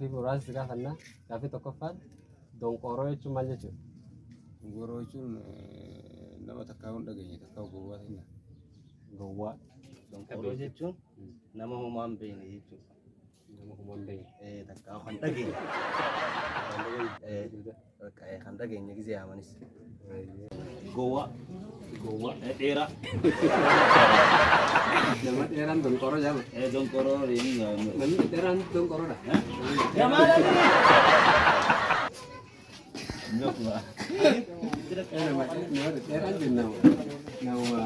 Gaaffii muraasa gaafannaa. Gaaffii tokkoffaan donqoroo jechuun maal jechuudha? Donqoroo jechuun nama takkaa hin dhageenye takkaa gowwaa ta'e. Gowwaa. Donqoroo jechuun nama homaa hin beekne jechuudha. Nama homaa hin beekne. Takkaa kan dhageenye. Kan dhageenye gisee amanis. Gowwaa. Gowwaa. Dheeraa. Nama dheeraan donqoroo jedhama. Donqoroo ini Namni dheeraan donqoroodha. Nama Dheeraan jennamu. Nama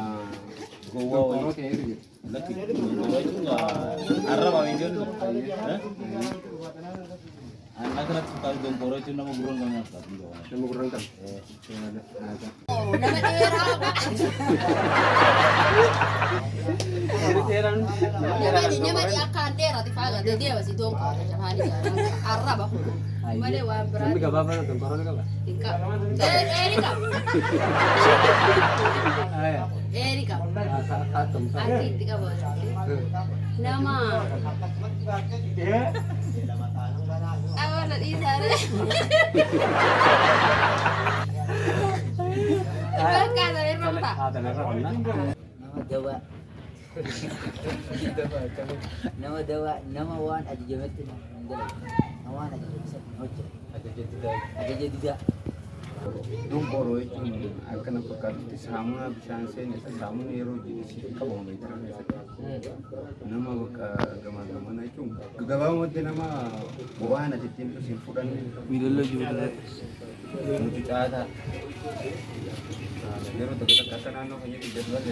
donqoroo ta'ee jiru. laki gowwaa itu arab apa itu? Anak anak suka donqoroo itu nama burung kami apa? Nama gurraan kan. Nama dheeraa Dheeraan. nama di akkaan dheeraati fagaate deema si donqoroo jamaani arraba malee waan biraa Namni gabaabaa donqoroo ni qaba. hin qabu. Dheeri qabu. Dheeri qabu. Harkiitti qabu. Nama awwaala dhiisaare. Bakka irra Haa ta'e irra qonna. nama dawa nama waan ajajametti nama waan ajajametti hojjeta ajaja didaa Donqoroo jechuun akkana fakkaatutti saamunaa bishaan seenessa saamunaa yeroo jiru qabamu meetira keessatti nama bakka gamaa gamana jechuun gabaabumatti nama waan ati ittiin isin fudhanne miidhalla jiru nuti caataa yeroo tokko takka akka naannoo fayyadu jadwal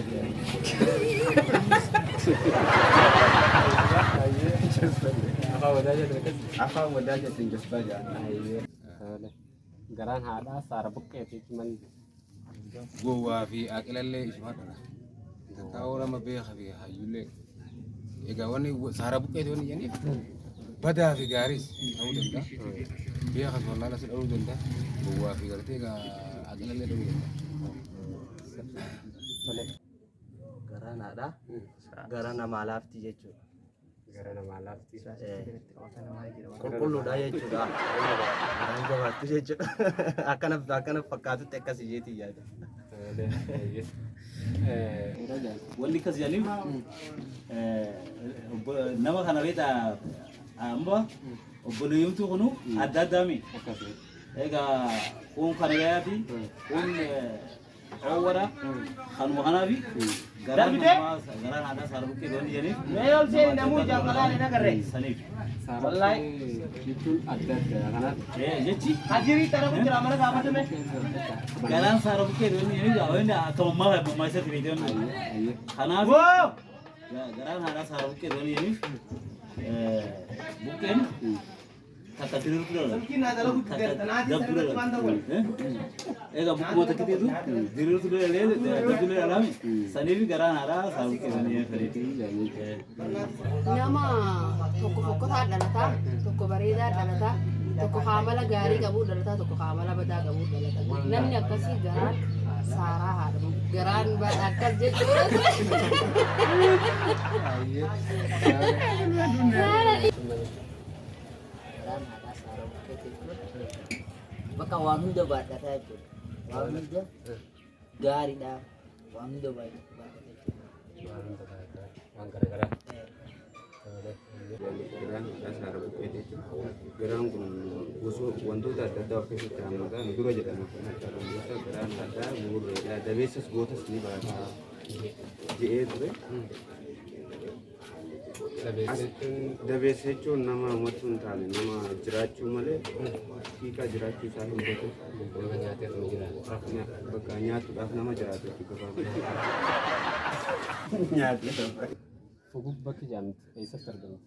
afaan wadaa jettiin jasbaa jedhama. Garaan haadhaa saara buqqeeti malee. Gowwaa fi aqilallee isuma dhala. Taa'uu nama beekaa fi hayyullee. Egaa wanni saara buqqeeti wanni jenniif badaa fi gaariis ta'uu danda'a. Beekas wallaalas ta'uu danda'a. Gowwaa fi gartee egaa aqilallee ta'uu danda'a. Garaa naadhaa. Gara namaa laafti jechuudha. Gara namaa laafti. Qulqulluudha jechuudha. Garaan jabaattu jechuudha. Akkana fakkaatutti akkas jeetii yaada. Wanni akkas jedhaniif nama kana beektaa amma obboleeyyumtuu kunu adda addaami. Egaa kun kana gaarii kun awwara kanuma kanaafi garaan aadaa saara buqqee doonii jedhaniif. Mee ol seeni namuu jaallalaan hin agarre saniif. Wallahi jechuun adda adda kanaaf. Jechi hajirii taramu jira mana gaafatame. Garaan saara buqqee doonii jedhanii akka mammaa isatti beekamu. Kanaaf garaan aadaa saara buqqee doonii jedhaniif buqqeen takka diriirtu dhala. Egaa bukkuma takka diriirtu dhala saniif garaan aadaa saara buqqee doonii jedhanii. Nama tokko fokkotaa dhalataa, tokko bareedaa dhalataa, tokko haamala gaarii qabuu dhalataa, tokko haamala badaa qabuu dhalataa. Namni akkasii garaan saaraa haadha. Garaan badaa akkas jechuudha. karaan haadhaa saara buqqeetti bakka waan hunda baadhataa jechuudha waan hunda gaariidha waan hunda baadhataa Waan garaagaraa. Garaan saara buqqee jechuudha. Garaan kun wantoota adda addaa of keessatti hammatan dura jedhama. Garaan addaa bu'uura dabeessas gootas ni baata jedhee ture. Dabeessa jechuun nama uummattuu hin taane nama jiraachuu malee hiikaa jiraachuu isaa hin beeku. Nama nyaatee osoo jiraatu. Bakka nyaatuudhaaf nama jiraatu jechuudha. Nyaatee. Fugub bakki jedhamtu eessatti argamti?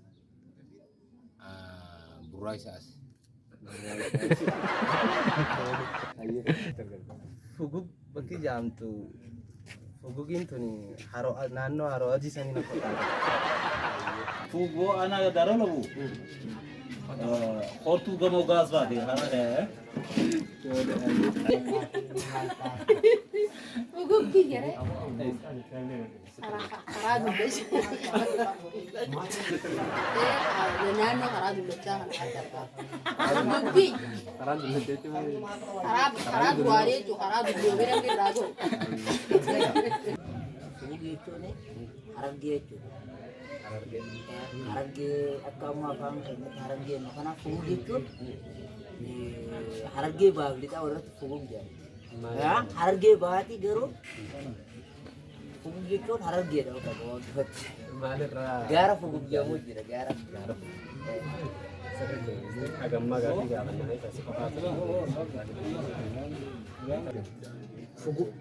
Burraa isaas. Fugub bakki jedhamtu fugugiin tuni naannoo haroo adii sanii na fakkaata. Fugoo ana daroo labu. Hortuu gamoo gaas baate kana Fuguggi jere. Karaa dubbisha. Naannoo karaa dubbichaa kan adda dubbii. Karaan dubbisee malee. Karaa duwwaalee jechuun karaa dubbii namni irraa gahu. Fuugii jechuun harargee jechuudha. Harargee akka ammaa afaan keenyatti harargee kanaaf fuugii jechuun harargee baabilidhaa warratti fuuguu jedhama. Harargee baati garuu fuuguu jechuun harargeedha bakka gabaabatti. Maalirraa Gaara fuuguu jedhamu jira gaara. hagammaa gaaffii gaafannaa isa qofaatu. Fuguk.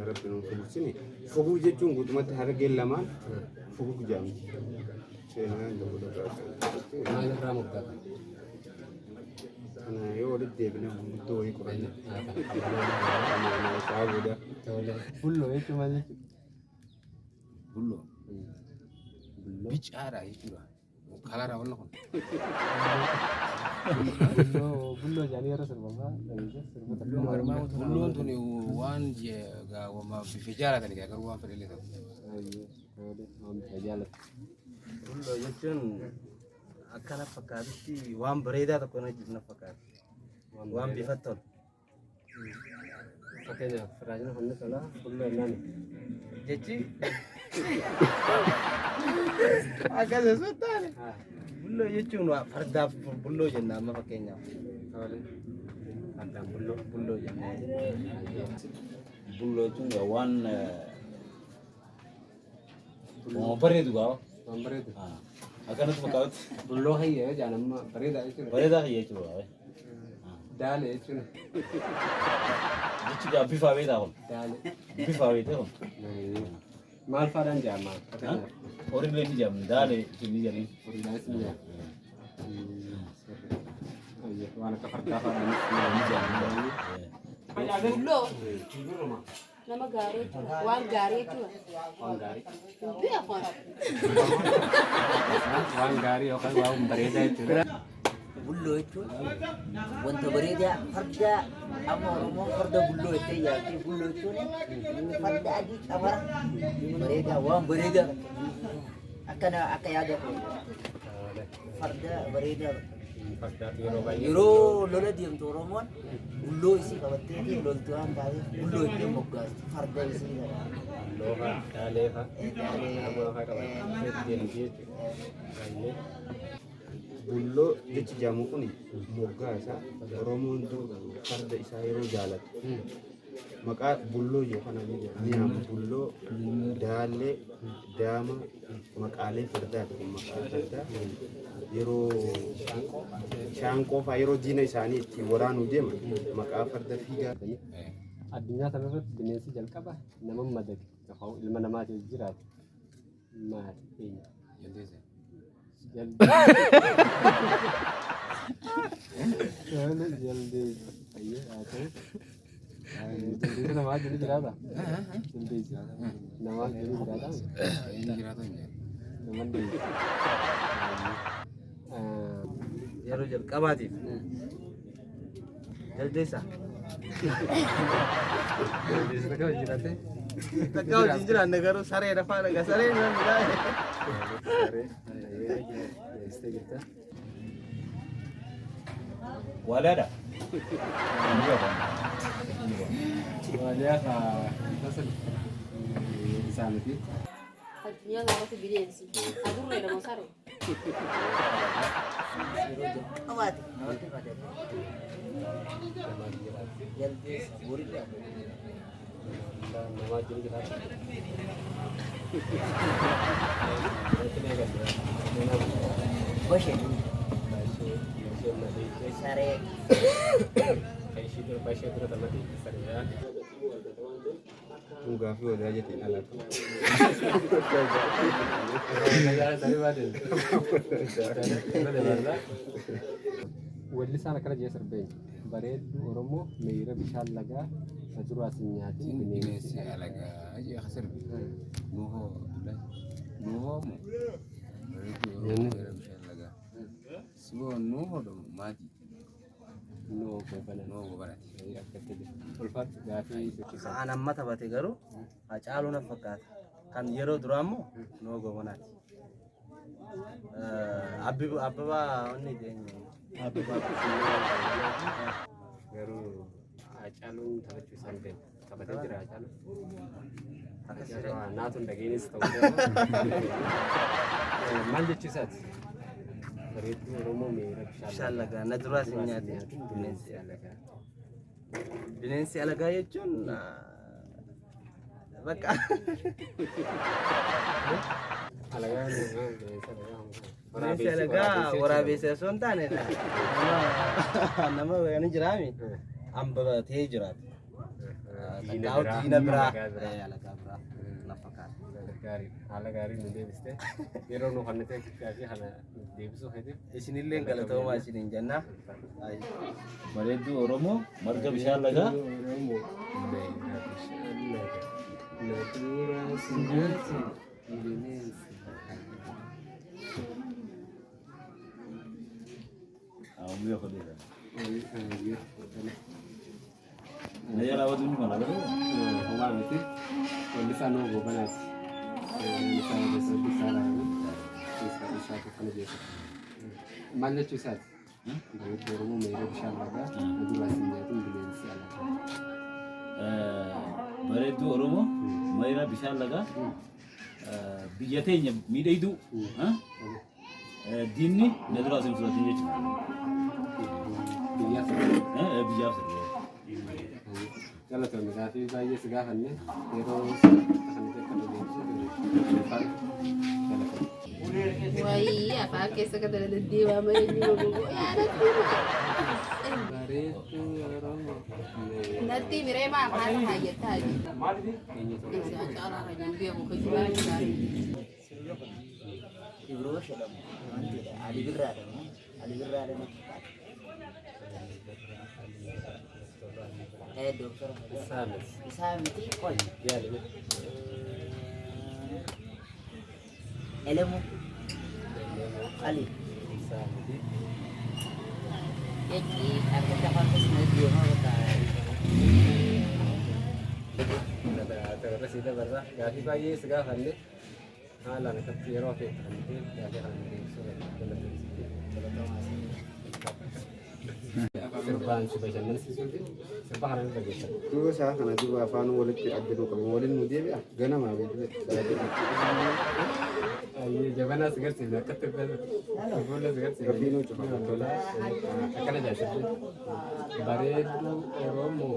Rabbi nu fuguksini. Fuguk jechuun guutumatti hargeen lamaan fuguk jedhamti. Seenaan tokko tokko. Maalirraa moggaata? Kana yoo walitti deebine guddoo wayii qoranne. Isaa booda. Bulloo jechuun maal jechuudha? Bulloo. Bicaadha jechuudha. Kalaadha wanna kun. Bulloo jaanii yeroo sirbaa Bulloon tun waan wama bifa jaalatan garuu waan fedhe ta'u. Bulloo jechuun akkana fakkaatutti waan bareedaa tokko na hojjetu na fakkaata. Waan bifa tolu. fakkeenyaaf firaajina hunda tolaa bulloo jennaan. Jechi akkas osoo taane bulloo jechuun fardaaf bulloo jenna amma fakkeenyaaf. Addaan bulloo. Bulloo jenna. Bulloo jechuun waan bareedu gaafa. Waan bareedu. Akkanatti fakkaatu. Bulloo hayyee jaan amma bareedaa jechuudha. Bareedaa jechuudha. Daale jechuudha. Jechi gaa bifa beekaa kun. Daale. Bifa beekaa kun. Maal faadhaan jaama? Horiin ni jaamni daale ni jaamni. Horiidhaanis ni jaama. Waan akka fardaa faadhaanis Ni jaamni. Bulloo nama gaarii jechuudha. Waan gaarii jechuudha. waan gaarii. Dubbii afaan. Waan gaarii yookaan waan bareedaa jechuudha. Bulloo jechuun wanta bareedaa farda amma Oromoon farda bulloo jettee yaaddi. Bulloo jechuun farda adii qabara bareedaa waan bareedaa akkana akka yaada farda bareedaa Fardaa yeroo baay'ee. yeroo lola deemtu Oromoon bulloo isii qabattee loltu waan taateef bulloo itti moggaasti farda isii Loofa, daaleefa, namaa qaban deemti jechuudha. Baay'ee. Bulloo jechi jaamu kun moggaa isaa Oromoon farda isaa yeroo jaalatu maqaa bulloo yookaan ni jedhama. Bulloo, daallee, daama, maqaalee fardaati kun maqaa fardaa yeroo shaanqoo fa'aa yeroo diina isaanii ittiin waraanuu deeman maqaa farda fiigaa. Addunyaa kana irratti bineensi jalqaba nama madaqe yookaan ilma namaatiif jiraatu maali? Eenyu? Jaldeessa. Jaldeessa. Ayyee haa ta'u. Jaldeessa namaa jiru jiraata? Jaldeessa. Namaa jiru jiraata? Inni jiraata hin jiru. Nama deemsa. Yeroo jalqabaatiif jaldeessa. Jaldeessa takka hojii jiraate? Takka hojii jiraanne garuu saree lafaa dhaga saree namni dhaga. Saree. Eessee jirta? Waadaadha. Waaliyaa kaa tasal isaaniiti. Addunyaa kanarratti bineensi. Adurree nama saree. qabaate namatti fadate jaldeessa buridhaa Namaa jiru jiraata? bashee saree Dhugaa fi wadaa jettee dhalatu. Walli isaan akkana jee sirbeen bareeddu Oromoo miira bishaan lagaa aduraa sinyaatiin bineensi. Bineensi alagaa jee kasir. Nuhoo Abdullahi. Nuhoo mu. Bareedu Oromoo bishaan lagaa. Siboo nuhoo dho maatii. noo gobanaa. Noo gobanati. Akkatti jira. Ulfaatu gaafii sikkisa. An amma taphate garuu Hacaaluu na fakkaata. Kan yeroo duraa immoo noo gobanaati. Abbabaa onni deemu. Garuu Hacaaluun taphachuu isaan beeku. Taphatee jira Hacaaluun. Naatu hin dhageenyes ta'uu danda'a. Maal jechuusaati? Bareedduu Oromoo miira Bishaan lagaa na duraas hin nyaate. bineensi alagaa. Bineensi alagaa jechuun bakka Alagaan bineensa alagaa. bineensi alagaa waraabessa osoo hin taane nama wayanii jiraami. Hamba ta'ee jiraatu. Diina biraa alagaa biraa na fakkaata. Gaarii haala gaarii nu deebiste yeroo nu hannatee gaafii kana deebisuu feete Isinillee galatoomaa isiniin jenna. Bareedduu Oromoo marga bishaan lagaa. Oromoo meera bishaan laga na dura sinyaati bineensi Amuyya fadhiidha. Na jala watu ni mana gado. homaa miti wallisaa noo goobanaati. Wallisaa laani isaatu kana jechuudha. Maal jechuu isaati? Bareedduu Oromoo meera bishaan lagaa na dura sinyaati bineensi alagaa. Bareedduu Oromoo mayra bishaan lagaa. Biyya teenya miidhagduu. Diinni na dura sin fudhatin jechuudha. Biyyaaf Biyyaaf sirrii. galatoonni gaafii baay'ee si gaafanne yeroo kana akka deemsu Wayii afaan keessa kan dhala deddeebi'aa malee ni bobboo bareedduu Oromoo natti biree maa afaan hayyattaa jiru. Caalaa rajaan beeku kan jiraa gaarii. Ibroo jedhamu. Ali Birraadhamu. Ali Birraadhamu. Dokter Isaanis isaa miti qol. yaadame Elemu Ali. isaaniti Jadi aku dapat kesenangan dia mau irra siita barra gaafii baay'ee si gaafanne haalaan akkatti yeroo affeeffamtee gaafii kana deebisuu sirbaan si bashannansiisuuti sirba kana irra geessan. Dura isaa kana duba afaan walitti addaduu qabu. Waliin nu deebi'a. Ganamaa Ayyee jabanaa si garsiifne akkatti fuula si garsiifne. Rabbiin hojii qofa. Tola akkana jaajirre bareedduu Oromoo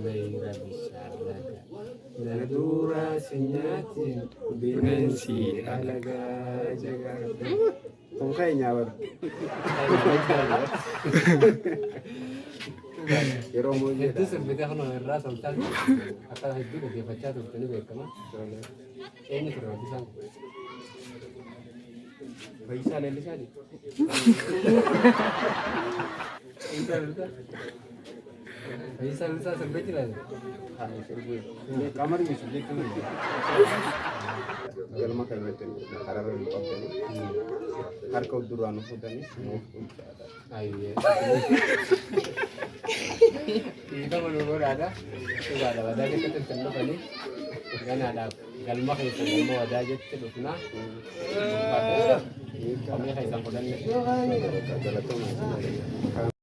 meera bishaan laga na dura sinyaatiin bineensi alagaa jagaa. Kun keenya bara. Yeroo mooyyee Hedduu sirbitee kana irraa tolchaa akka hedduu dhaggeeffachaa turtanii beekama. Eenyu ture weellisaan kun? Fayyisaa Leellisaati. Fayyisaa Leellisaa? Fayyisaa Leellisaa sirbee jiraate? Qamari misu jechuun galma keenyatti hararra hin qabdanii harka duraan fuudhanii nuuf bulchaadha. Ayyee. Dhiifama nu godhaadha. Dhugaadha. Wadaa keessatti kan dhufanii ganaadhaaf galma keessa galma wadaa jetti dhufnaa. Qomee keessan fudhanne. Galatoomaa.